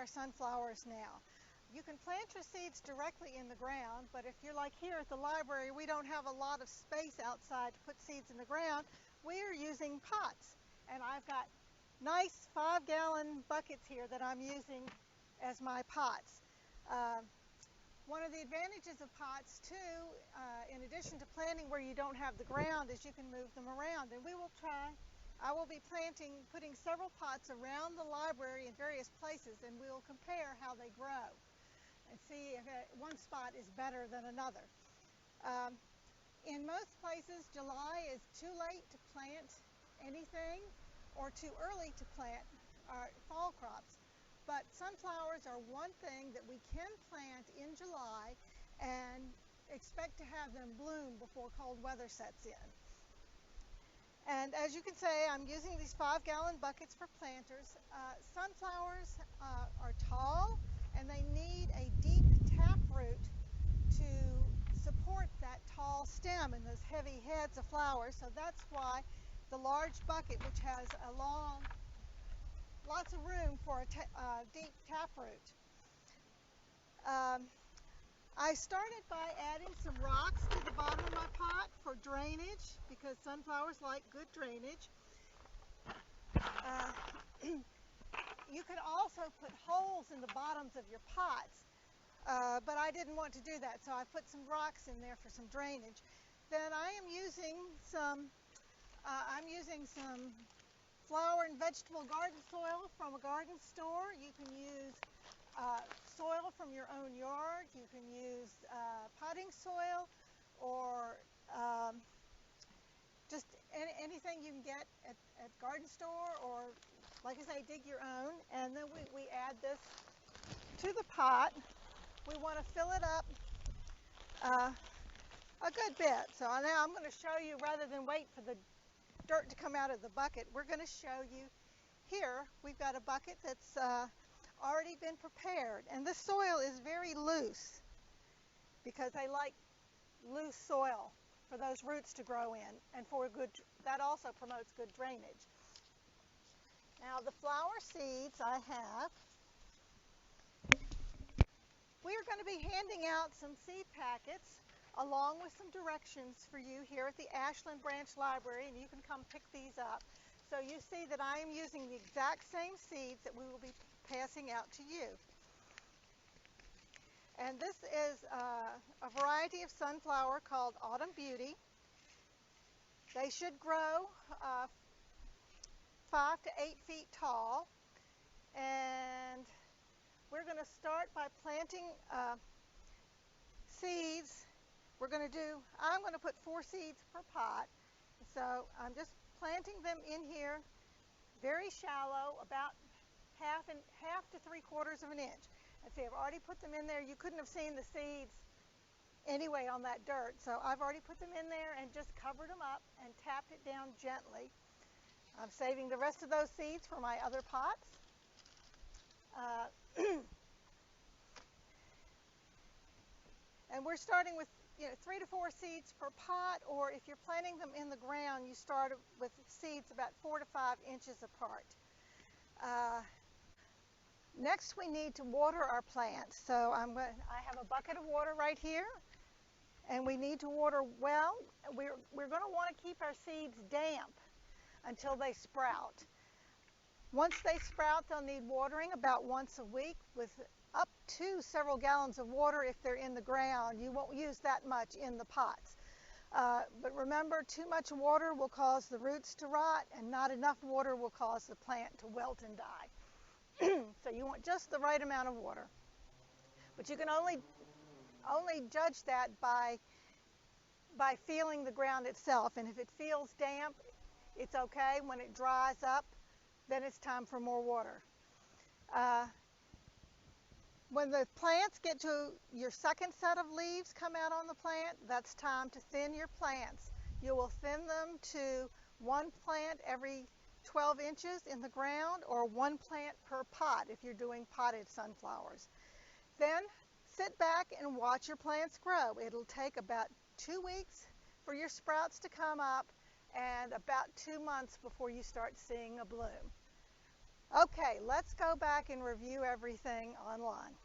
our sunflowers now. You can plant your seeds directly in the ground, but if you're like here at the library, we don't have a lot of space outside to put seeds in the ground. We are using pots, and I've got nice 5-gallon buckets here that I'm using as my pots. One of the advantages of pots too, in addition to planting where you don't have the ground, is you can move them around. And I will be putting several pots around the library in various places, and we'll compare how they grow and see if one spot is better than another. In most places, July is too late to plant anything or too early to plant our fall crops. But sunflowers are one thing that we can plant in July and expect to have them bloom before cold weather sets in. And as you can see, I'm using these 5-gallon buckets for planters. Sunflowers are tall, and they need a deep taproot to support that tall stem and those heavy heads of flowers. So that's why the large bucket, which has lots of room for a deep taproot. I started by adding some rocks to the bottom of my pot for drainage, because sunflowers like good drainage. You could also put holes in the bottoms of your pots, but I didn't want to do that, so I put some rocks in there for some drainage. Then I am using some flower and vegetable garden soil from a garden store. You can use soil from your own yard. You can use potting soil, or just anything you can get at garden store, or like I say, dig your own. And then we add this to the pot. We want to fill it up a good bit. So now I'm going to show you, rather than wait for the dirt to come out of the bucket, we're going to show you here. We've got a bucket that's already been prepared, and this soil is very loose because I like loose soil for those roots to grow in, and that also promotes good drainage. Now the flower seeds I have, we are going to be handing out some seed packets along with some directions for you here at the Ashland Branch Library, and you can come pick these up. So you see that I am using the exact same seeds that we will be passing out to you. And this is a variety of sunflower called Autumn Beauty. They should grow 5 to 8 feet tall, and we're going to start by planting seeds. I'm going to put 4 seeds per pot, so I'm just planting them in here very shallow, about half to 3/4 of an inch. And see, I've already put them in there. You couldn't have seen the seeds anyway on that dirt, so I've already put them in there and just covered them up and tapped it down gently. I'm saving the rest of those seeds for my other pots. And we're starting with 3 to 4 seeds per pot, or if you're planting them in the ground, you start with seeds about 4 to 5 inches apart. Next, we need to water our plants. So I have a bucket of water right here, and we need to water well. We're going to want to keep our seeds damp until they sprout. Once they sprout, they'll need watering about once a week, with up to several gallons of water if they're in the ground. You won't use that much in the pots. But remember, too much water will cause the roots to rot, and not enough water will cause the plant to wilt and die. So you want just the right amount of water. But you can only judge that by feeling the ground itself. And if it feels damp, it's okay. When it dries up, then it's time for more water. When the plants get to your second set of leaves come out on the plant, that's time to thin your plants. You will thin them to 1 plant every 12 inches in the ground, or 1 plant per pot if you're doing potted sunflowers. Then sit back and watch your plants grow. It'll take about 2 weeks for your sprouts to come up, and about 2 months before you start seeing a bloom. Okay, Okay, let's go back and review everything online.